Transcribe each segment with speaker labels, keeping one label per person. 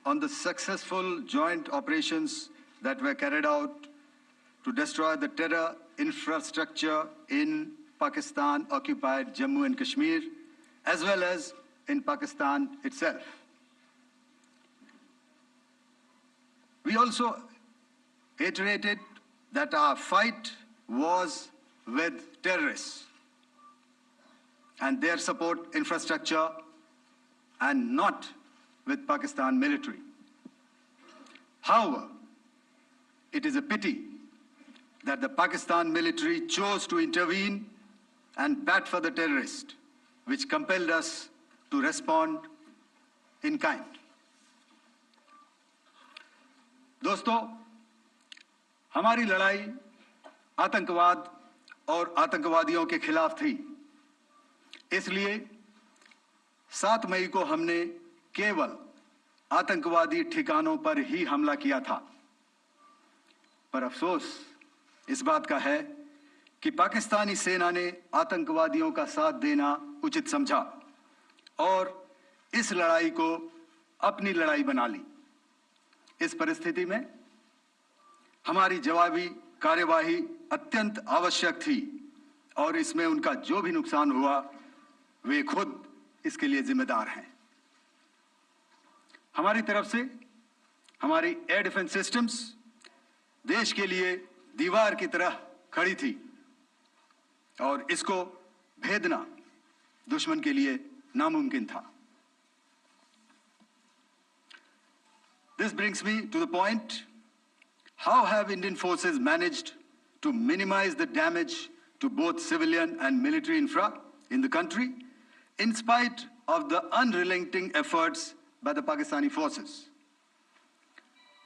Speaker 1: on the successful joint operations that were carried out to destroy the terror infrastructure in Pakistan-occupied Jammu and Kashmir, as well as in Pakistan itself. We also iterated that our fight was with terrorists and their support infrastructure and not with Pakistan military. However, it is a pity that the Pakistan military chose to intervene and bat for the terrorist, which compelled us to respond in kind. दोस्तों, हमारी लड़ाई आतंकवाद और आतंकवादियों के खिलाफ थी। इसलिए 7 मई को हमने केवल आतंकवादी ठिकानों पर ही हमला किया था। पर अफसोस इस बात का है कि पाकिस्तानी सेना ने आतंकवादियों का साथ देना उचित समझा और इस लड़ाई को अपनी लड़ाई बना ली। इस परिस्थिति में हमारी जवाबी कार्यवाही अत्यंत आवश्यक थी और इसमें उनका जो भी नुकसान हुआ वे खुद इसके लिए जिम्मेदार हैं। हमारी तरफ से हमारी एयर डिफेंस सिस्टम्स देश के लिए दीवार की तरह खड़ी थी और इसको भेदना दुश्मन के लिए नामुमकिन था। This brings me to the point, how have Indian forces managed to minimize the damage to both civilian and military infra in the country, in spite of the unrelenting efforts by the Pakistani forces?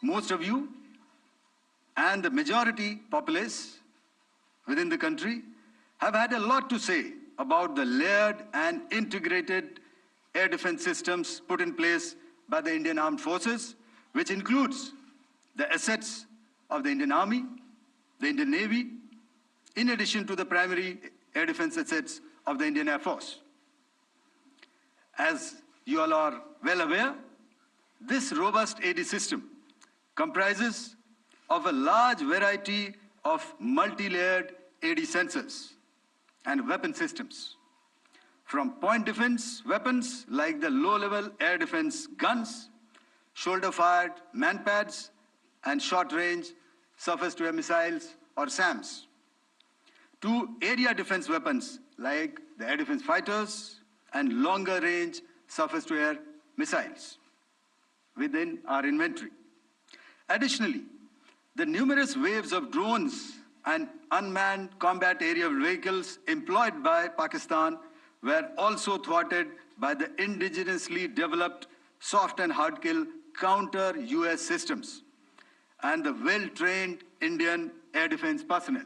Speaker 1: Most of you and the majority populace within the country have had a lot to say about the layered and integrated air defense systems put in place by the Indian Armed Forces, which includes the assets of the Indian Army, the Indian Navy, in addition to the primary air defense assets of the Indian Air Force. As you all are well aware, this robust AD system comprises of a large variety of multi-layered AD sensors and weapon systems, from point defense weapons like the low-level air defense guns, shoulder-fired manpads, and short-range surface-to-air missiles or SAMs, to area defense weapons like the air defense fighters and longer-range surface-to-air missiles within our inventory. Additionally, the numerous waves of drones and unmanned combat aerial vehicles employed by Pakistan were also thwarted by the indigenously developed soft and hard kill counter-US systems and the well-trained Indian air defense personnel.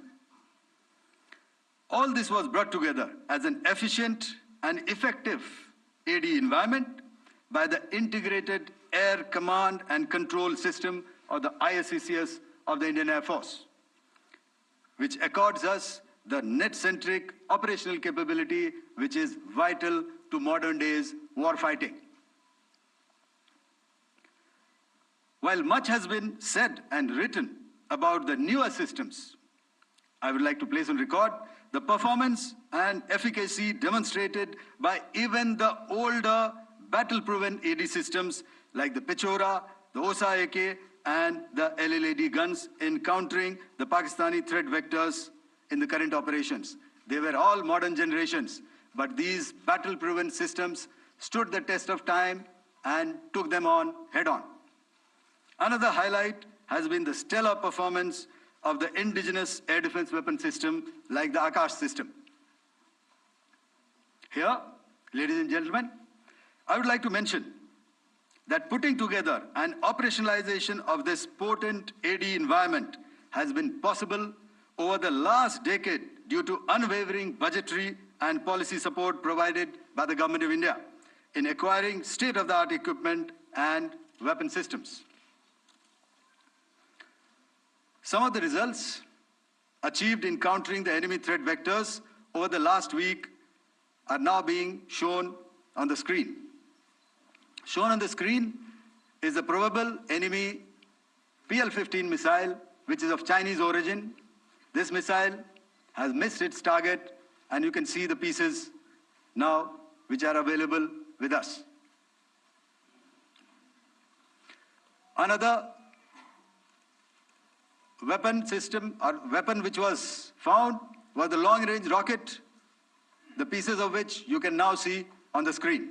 Speaker 1: All this was brought together as an efficient and effective AD environment by the Integrated Air Command and Control System, or the ISCCS of the Indian Air Force, which accords us the net-centric operational capability which is vital to modern days warfighting. While much has been said and written about the newer systems, I would like to place on record the performance and efficacy demonstrated by even the older battle-proven AD systems like the Pechora, the OSA AK, and the LLAD guns in countering the Pakistani threat vectors in the current operations. They were all modern generations, but these battle-proven systems stood the test of time and took them on head-on. Another highlight has been the stellar performance of the indigenous air defense weapon system like the Akash system. Here, ladies and gentlemen, I would like to mention that putting together and operationalization of this potent AD environment has been possible over the last decade due to unwavering budgetary and policy support provided by the Government of India in acquiring state-of-the-art equipment and weapon systems. Some of the results achieved in countering the enemy threat vectors over the last week are now being shown on the screen. Shown on the screen is a probable enemy PL-15 missile, which is of Chinese origin. This missile has missed its target, and you can see the pieces now which are available with us. Another weapon system or weapon which was found was the long-range rocket, the pieces of which you can now see on the screen.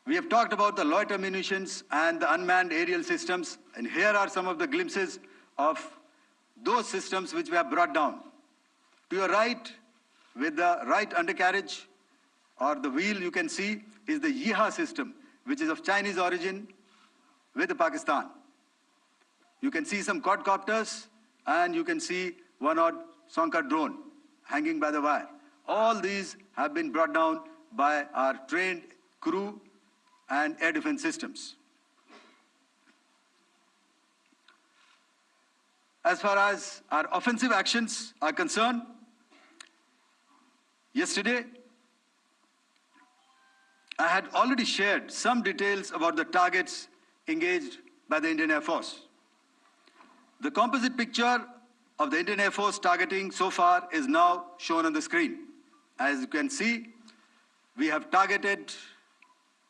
Speaker 1: We have talked about the loiter munitions and the unmanned aerial systems, and here are some of the glimpses of those systems which we have brought down. To your right, with the right undercarriage or the wheel, you can see is the Yeeha system, which is of Chinese origin with Pakistan. You can see some quadcopters, and you can see one odd Sonka drone hanging by the wire. All these have been brought down by our trained crew and air defense systems. As far as our offensive actions are concerned, yesterday I had already shared some details about the targets engaged by the Indian Air Force. The composite picture of the Indian Air Force targeting so far is now shown on the screen. As you can see, we have targeted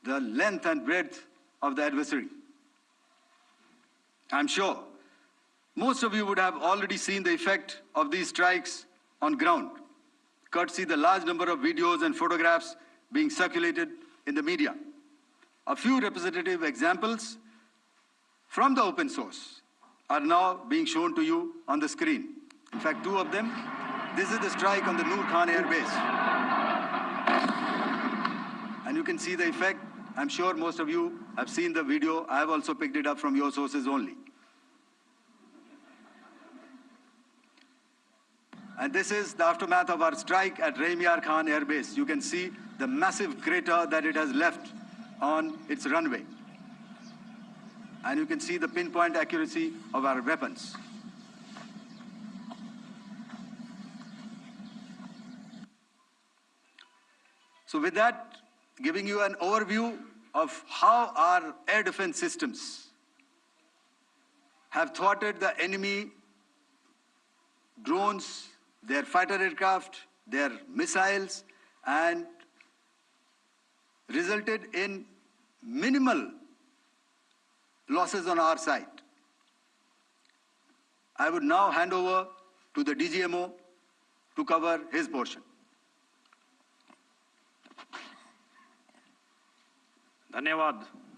Speaker 1: the length and breadth of the adversary. I'm sure most of you would have already seen the effect of these strikes on ground, courtesy the large number of videos and photographs being circulated in the media. A few representative examples from the open source are now being shown to you on the screen. In fact, two of them. This is the strike on the Noor Khan Air Base. And you can see the effect. I'm sure most of you have seen the video. I have also picked it up from your sources only. And this is the aftermath of our strike at Rahim Yar Khan Air Base. You can see the massive crater that it has left on its runway. And you can see the pinpoint accuracy of our weapons. So with that, giving you an overview of how our air defense systems have thwarted the enemy drones, their fighter aircraft, their missiles, and resulted in minimal losses on our side. I would now hand over to the DGMO to cover his portion.
Speaker 2: धन्यवाद